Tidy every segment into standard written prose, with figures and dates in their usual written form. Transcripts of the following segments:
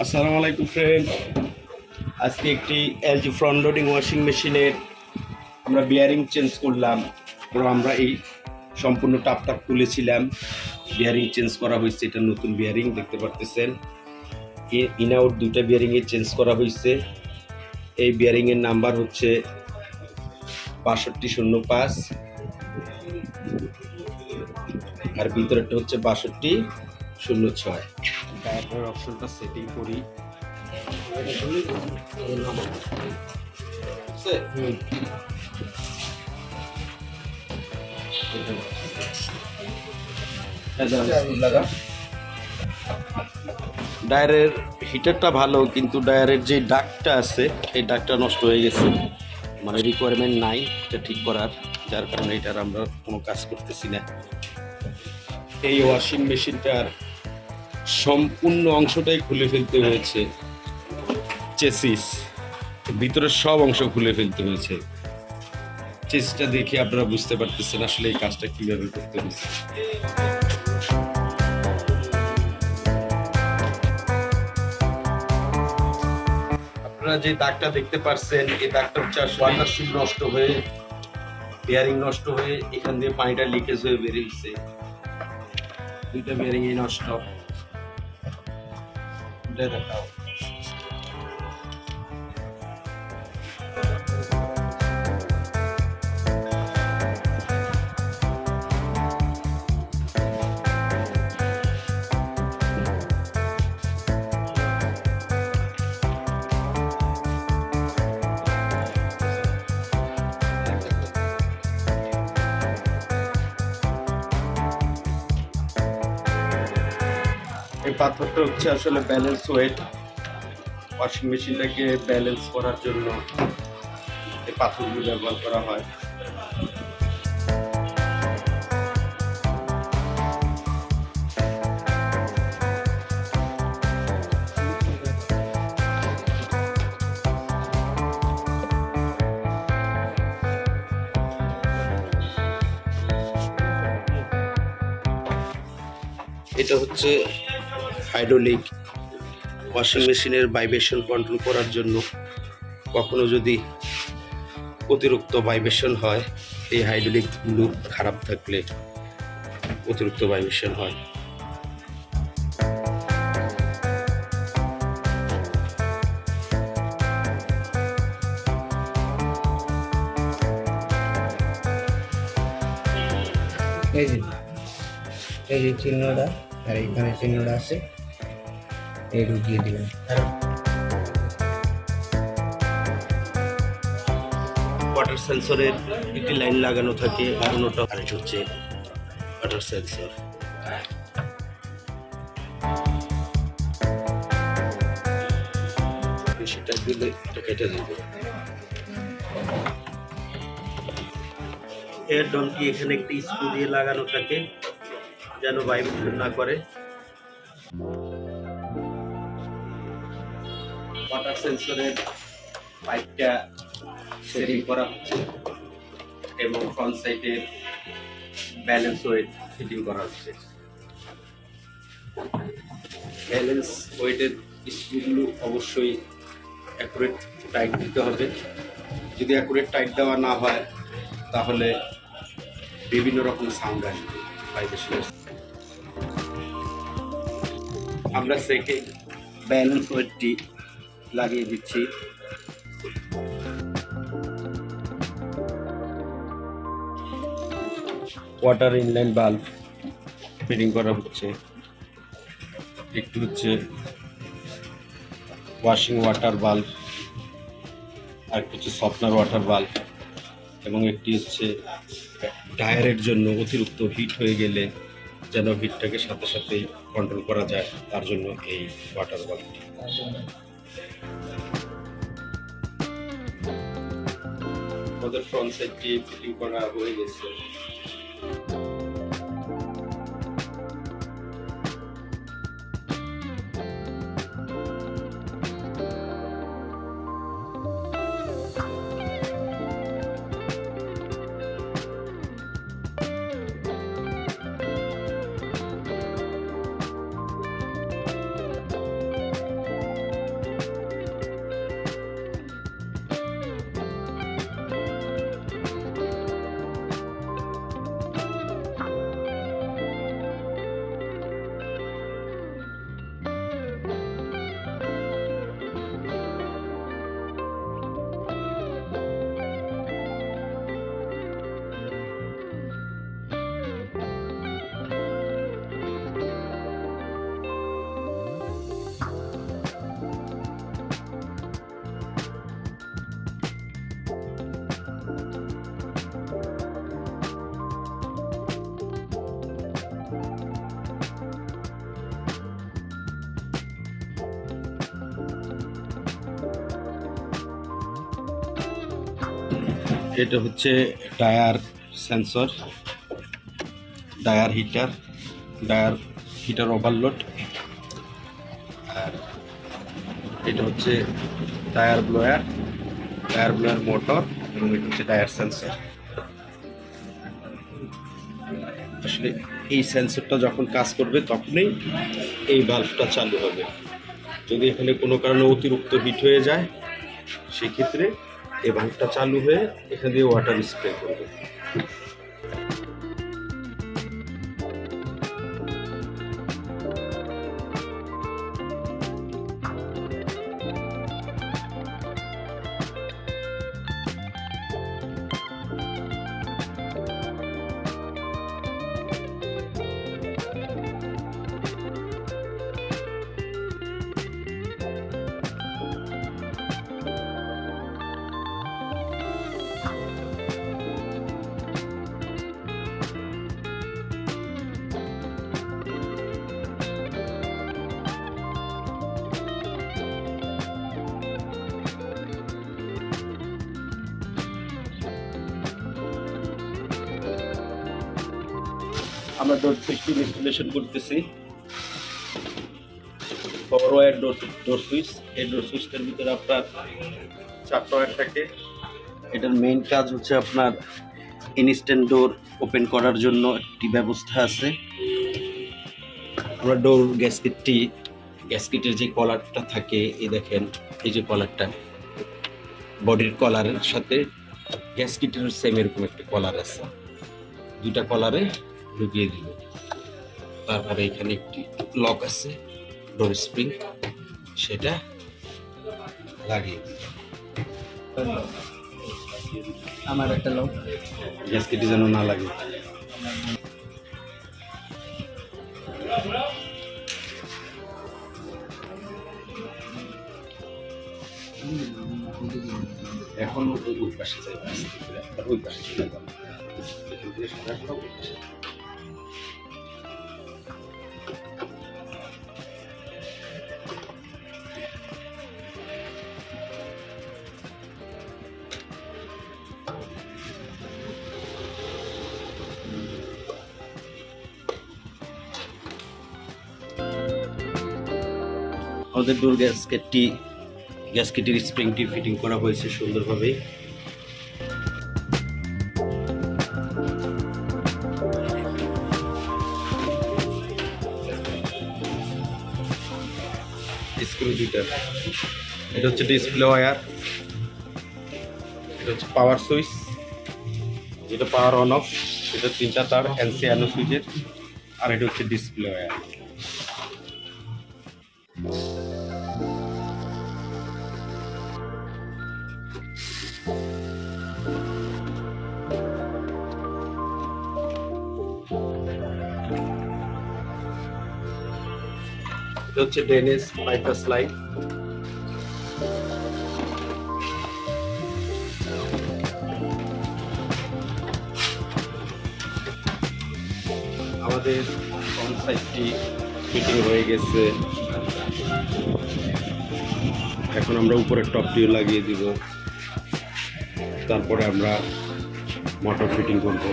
আসসালামু আলাইকুম ফ্রেন্ড। আজকে একটি এলজি ফ্রন্ট লোডিং ওয়াশিং মেশিনের আমরা বিয়ারিং চেঞ্জ করলাম। আমরা এই সম্পূর্ণ টাপটা খুলেছিলাম, বিয়ারিং চেঞ্জ করা হয়েছে। এটা নতুন বিয়ারিং দেখতে পারতেছেন। ইন আউট দুইটা বিয়ারিংয়ে চেঞ্জ করা হয়েছে। এই বিয়ারিংয়ের নাম্বার হচ্ছে 6205 আর ভিতরেরটা হচ্ছে 6206। ডায়াটার অপশনটা সেটিং করি। ডায়ারের হিটারটা ভালো, কিন্তু ডায়ারের যে ডাকটা আছে এই ডাকটা নষ্ট হয়ে গেছে, মানে রিকোয়ারমেন্ট নাই এটা ঠিক করার, যার কারণে এটার আমরা কোনো কাজ করতেছি না। এই ওয়াশিং মেশিনটার সম্পূর্ণ অংশটাই খুলে ফেলতে হয়েছে, চেসিস ভিতরের সব অংশ খুলে ফেলতে হয়েছে। চেসিসটা দেখে আপনারা বুঝতে পারতেছেন আসলে এই কাজটা কিভাবে করতে হয়েছে। আপনারা যে দাগটা দেখতে পাচ্ছেন এই দাগটা হচ্ছে ওয়াটার সিল নষ্ট হয়ে, বিয়ারিং নষ্ট হয়ে এখান দিয়ে পানিটা লিকেজ হয়ে বেরিয়েছে। দুইটা বিয়ারিংই নষ্ট। দেখাও এই পাথরটা হচ্ছে আসলে ব্যালেন্স ওয়েট। ওয়াশিং মেশিনটাকে ব্যালেন্স করার জন্য এই পাথরগুলো ব্যবহার করা হয়। এটা হচ্ছে হাইড্রোলিক। ওয়াশিং মেশিনের ভাইব্রেশন কন্ট্রোল করার জন্য কখনো যদি অতিরিক্ত ভাইব্রেশন হয়, এই হাইড্রোলিক লুপ খারাপ থাকলে অতিরিক্ত ভাইব্রেশন হয়। এই যে চিহ্নটা আর এইখানে চিহ্নটা আছে, এই ঢুকিয়ে দিবেন। ওয়াটার সেন্সরের একটি লাইন লাগানো থাকে, অন্যটা হচ্ছে ওয়াটার সেন্সর। সেটা দিলে এটা কেটে দেবে। এর ডনটি এখানে একটি স্ক্রু দিয়ে লাগানো থাকে যেন ভাইব্রেশন না করে। ওয়াটার সেন্সরের পাইপটা সেটিং করা হচ্ছে এবং ফ্রন্ট সাইডের ব্যালেন্স ওয়েট ফিটিং করা হচ্ছে। ব্যালেন্স ওয়েটের স্ক্রুগুলো অবশ্যই অ্যাকুরেট টাইট দিতে হবে। যদি অ্যাকুরেট টাইট দেওয়া না হয় তাহলে বিভিন্ন রকম সাউন্ড আসবে ভাইব্রেশনের। আমরা সেকেন্ড ব্যালেন্স ওয়েটটি লাগিয়ে দিচ্ছি। ওয়াটার ইনলাইন বাল্ব ফিটিং করা হচ্ছে। একটু হচ্ছে ওয়াশিং ওয়াটার বাল্ব, আর কিছু সফটনার ওয়াটার বাল্ব, এবং একটি হচ্ছে ডায়ারের জন্য অতিরিক্ত হিট হয়ে গেলে যেন হিটটাকে সাথে সাথেই কন্ট্রোল করা যায়, তার জন্য এই ওয়াটার বাল্বটি। আমাদের ফ্রন্ট সাইডটি ফিটিং করা হয়ে গেছে। এটা হচ্ছে tyre sensor, tyre heater overload. আর এটা হচ্ছে টায়ার ব্লোয়ার মোটর, এবং এটা হচ্ছে টায়ার সেন্সর। আসলে এই সেন্সরটা যখন কাজ করবে তখনই এই ভালভটা চালু হবে। যদি এখানে কোনো কারণে অতিরিক্ত হিট হয়ে যায়, সেক্ষেত্রে এই ভালভটা চালু হয়ে এখান দিয়ে ওয়াটার স্প্রে করবে। আমরা ডোর সুইচটি ইনস্টলেশন করতেছি। পাওয়ার ওয়্যার ডোর সুইচ। এই ডোর সুইচটার ভিতরে আপনার 4টা ওয়্যার থাকে। এটার মেইন কাজ হচ্ছে আপনার ইনস্ট্যান্ট ডোর ওপেন করার জন্য একটি ব্যবস্থা আছে। আমরা ডোর গ্যাসকেটের যে কলারটা থাকে, এই দেখেন, এই যে কলারটা, বডির কলারের সাথে গ্যাসকেটের সেম এরকম একটা কলার আছে। 2টা কলারে ঢুকিয়ে দিল। তারপরে এখানে একটি লক আছে, ডোর স্প্রিং, সেটা লাগিয়ে দিল। আমার একটা লোক গ্যাসকেটে যেন না লাগে। এখন ওই পাশে যাই, ওই পাশে চলে যাবো। আমাদের ডোর গ্যাসকেটের স্প্রিংটি ফিটিং করা হয়েছে সুন্দরভাবে। স্ক্রু 2টা। এটা হচ্ছে ডিসপ্লে ওয়্যার, এটা হচ্ছে পাওয়ার সুইচ, যেটা পাওয়ার অন অফ, এটা 3টা তার এনসি অ্যানো সুইচের। আর এটা হচ্ছে ডিসপ্লে ওয়্যার। এটা হচ্ছে ড্রেনেজ বাইপাস লাইন। আমাদের অন সাইডটি ফিটিং হয়ে গেছে। এখন আমরা উপরে টপটিও লাগিয়ে দিব, তারপরে আমরা মোটর ফিটিং করব।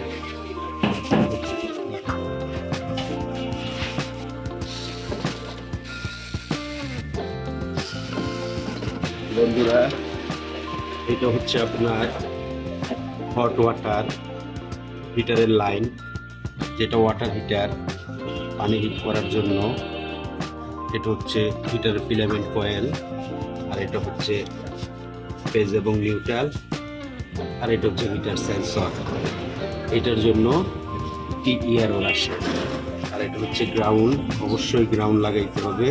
বন্ধুরা, এটা হচ্ছে আপনার হট ওয়াটার হিটারের লাইন, যেটা ওয়াটার হিটার পানি হিট করার জন্য। এটা হচ্ছে হিটারের ফিলামেন্ট কয়েল, আর এটা হচ্ছে ফেজ এবং নিউট্রাল, আর এটা হচ্ছে হিটার সেন্সর। এটার জন্য টিইআরও আসে। আর এটা হচ্ছে গ্রাউন্ড, অবশ্যই গ্রাউন্ড লাগাইতে হবে।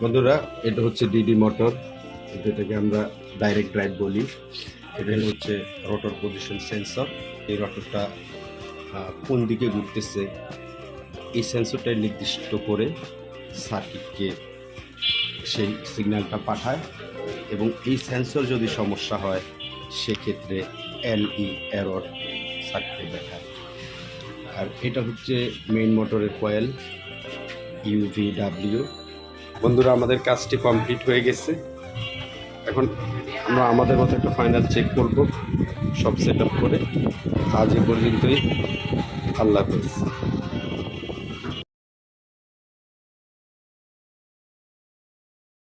বন্ধুরা, এটা হচ্ছে ডিডি মোটর, যেটাকে আমরা ডাইরেক্ট ড্রাইভ বলি। এটা হচ্ছে রোটর পজিশন সেন্সর। এই রোটরটা কোন দিকে ঘুরতেছে, এই সেন্সরটা নির্দিষ্ট করে সার্কিটকে সেই সিগন্যালটা পাঠায়, এবং এই সেন্সর যদি সমস্যা হয় সেক্ষেত্রে এলই এরর সার্কিটে দেখায়। আর এটা হচ্ছে মেইন মোটরের কয়েল, ইউভিডব্লিউ। বন্ধুরা আমাদের কাজটি কমপ্লিট হয়ে গেছে। এখন আমরা আমাদের মতো একটা ফাইনাল চেক করব সব সেট আপ করে। আজ এ পর্যন্তই। আল্লাহ হাফেজ।